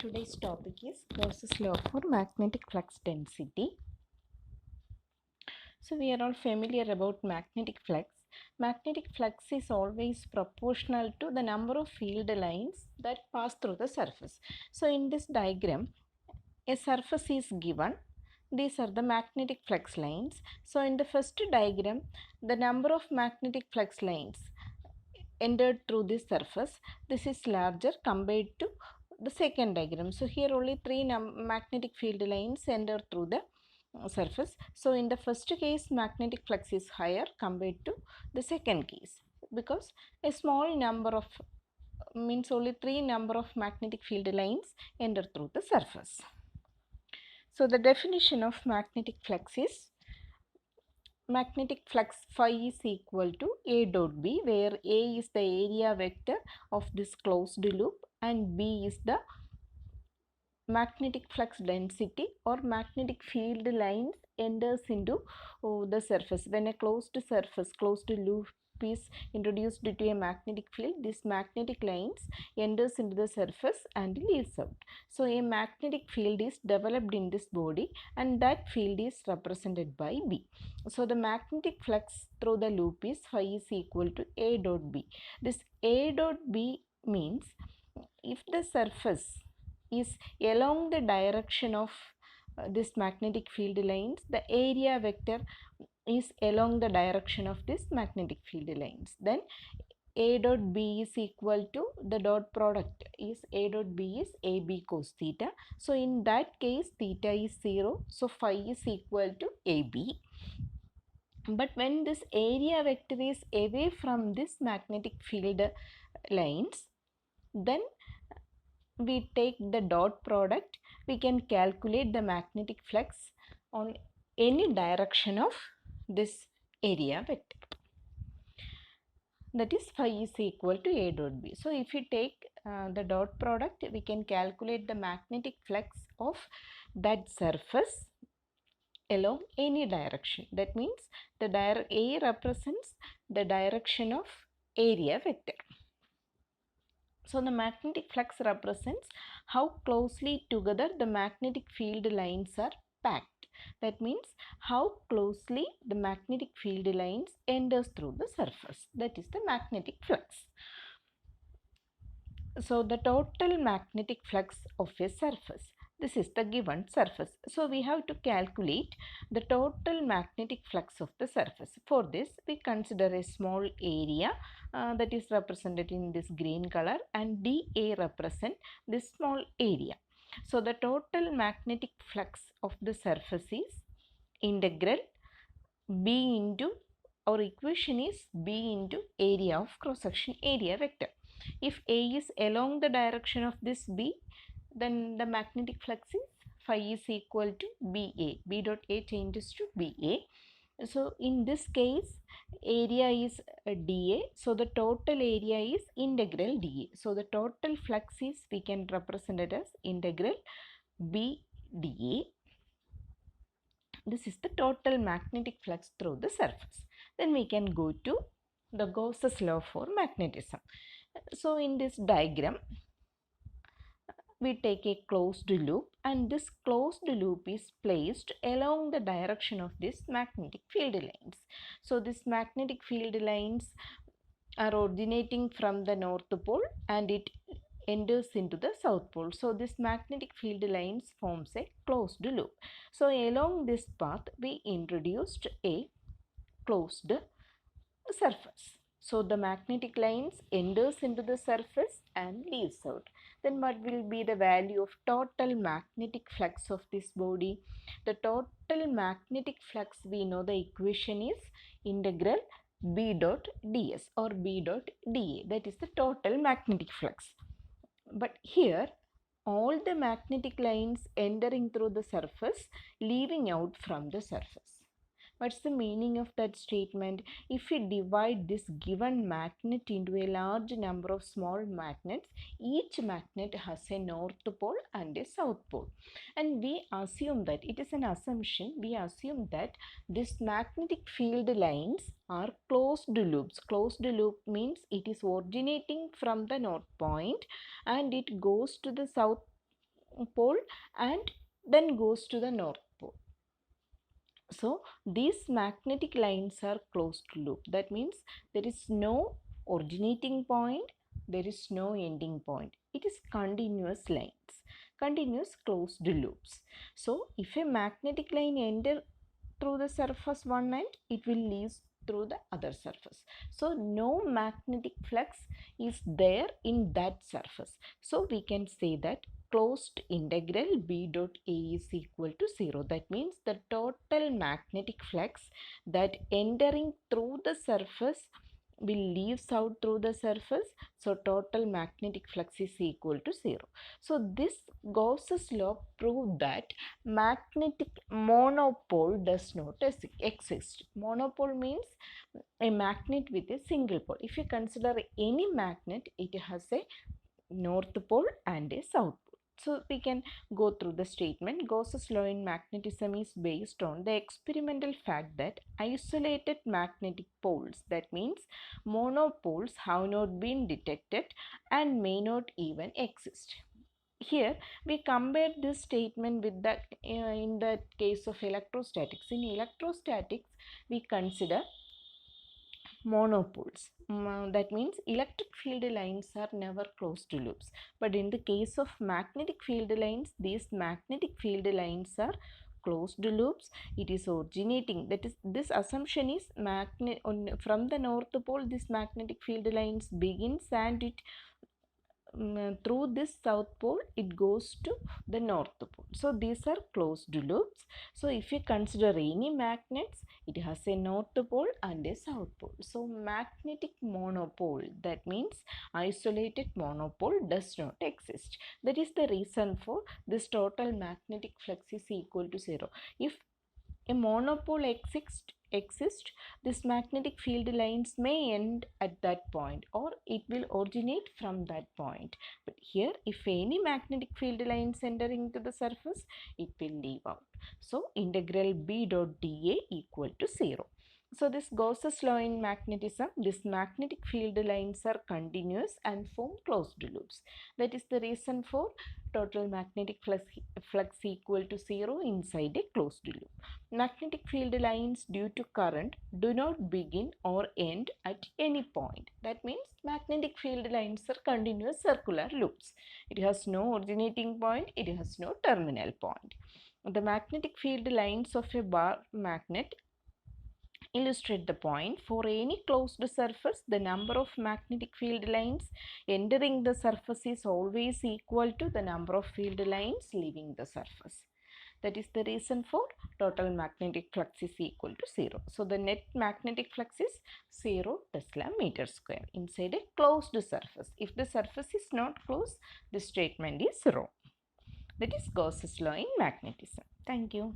Today's topic is Gauss's law for magnetic flux density. So we are all familiar about magnetic flux. Magnetic flux is always proportional to the number of field lines that pass through the surface. So in this diagram, a surface is given. These are the magnetic flux lines. So in the first diagram, the number of magnetic flux lines entered through this surface, this is larger compared to the second diagram. So here only three magnetic field lines enter through the surface. So in the first case, magnetic flux is higher compared to the second case, because a small number of means only three number of magnetic field lines enter through the surface. So the definition of magnetic flux is magnetic flux phi is equal to A dot B, where A is the area vector of this closed loop and B is the magnetic flux density or magnetic field lines enters into the surface. When a closed loop is introduced to a magnetic field, these magnetic lines enters into the surface and leaves out. So a magnetic field is developed in this body and that field is represented by B. So the magnetic flux through the loop is phi is equal to A dot B. This A dot B means if the surface is along the direction of this magnetic field lines, the area vector is along the direction of this magnetic field lines, then A dot B is equal to the dot product is A dot B is AB cos theta. So in that case theta is 0, so phi is equal to AB. But when this area vector is away from this magnetic field lines, then we take the dot product, we can calculate the magnetic flux on any direction of this area vector. That is phi is equal to A dot B. So if we take the dot product, we can calculate the magnetic flux of that surface along any direction. That means the A represents the direction of area vector. So the magnetic flux represents how closely together the magnetic field lines are packed. That means how closely the magnetic field lines enters through the surface. That is the magnetic flux. So the total magnetic flux of a surface. This is the given surface. So we have to calculate the total magnetic flux of the surface. For this, we consider a small area that is represented in this green color, and dA represent this small area. So the total magnetic flux of the surface is integral B into, our equation is B into area of cross section area vector. If A is along the direction of this B, then the magnetic flux is phi is equal to BA. B dot A changes to BA. So in this case, area is dA. So the total area is integral dA. So the total flux is, we can represent it as integral B dA. This is the total magnetic flux through the surface. Then we can go to the Gauss's law for magnetism. So in this diagram, we take a closed loop, and this closed loop is placed along the direction of this magnetic field lines. So this magnetic field lines are originating from the north pole and it enters into the south pole. So this magnetic field lines forms a closed loop. So along this path we introduced a closed surface. So the magnetic lines enters into the surface and leaves out. Then what will be the value of total magnetic flux of this body? The total magnetic flux, we know the equation is integral B dot ds or B dot dA. That is the total magnetic flux. But here all the magnetic lines entering through the surface, leaving out from the surface. What's the meaning of that statement? If we divide this given magnet into a large number of small magnets, each magnet has a north pole and a south pole. And we assume that, it is an assumption, we assume that this magnetic field lines are closed loops. Closed loop means it is originating from the north point and it goes to the south pole and then goes to the north pole. So these magnetic lines are closed loop. That means there is no originating point, there is no ending point. It is continuous lines, continuous closed loops. So if a magnetic line enter through the surface one end, it will leave through the other surface. So no magnetic flux is there in that surface. So we can say that closed integral B dot A is equal to 0. That means the total magnetic flux that entering through the surface will leaves out through the surface. So total magnetic flux is equal to 0. So this Gauss's law proved that magnetic monopole does not exist. Monopole means a magnet with a single pole. If you consider any magnet, it has a north pole and a south pole. So we can go through the statement. Gauss's law in magnetism is based on the experimental fact that isolated magnetic poles, that means monopoles, have not been detected and may not even exist. Here we compare this statement with that in the case of electrostatics. In electrostatics, we consider monopoles. That means electric field lines are never closed loops. But in the case of magnetic field lines, these magnetic field lines are closed loops. It is originating, that is, this assumption is from the north pole, this magnetic field lines begins and it through this south pole it goes to the north pole. So these are closed loops. So if you consider any magnets, it has a north pole and a south pole. So magnetic monopole, that means isolated monopole, does not exist. That is the reason for this total magnetic flux is equal to 0. If a monopole exists, this magnetic field lines may end at that point or it will originate from that point. But here, if any magnetic field lines enter into the surface, it will leave out. So integral B dot dA equal to 0. So this Gauss's law in magnetism, these magnetic field lines are continuous and form closed loops. That is the reason for total magnetic flux equal to 0 inside a closed loop. Magnetic field lines due to current do not begin or end at any point. That means magnetic field lines are continuous circular loops. It has no originating point, it has no terminal point. The magnetic field lines of a bar magnet illustrate the point. For any closed surface, the number of magnetic field lines entering the surface is always equal to the number of field lines leaving the surface. That is the reason for total magnetic flux is equal to 0. So the net magnetic flux is 0 Tesla meter square inside a closed surface. If the surface is not closed, the statement is wrong. That is Gauss's law in magnetism. Thank you.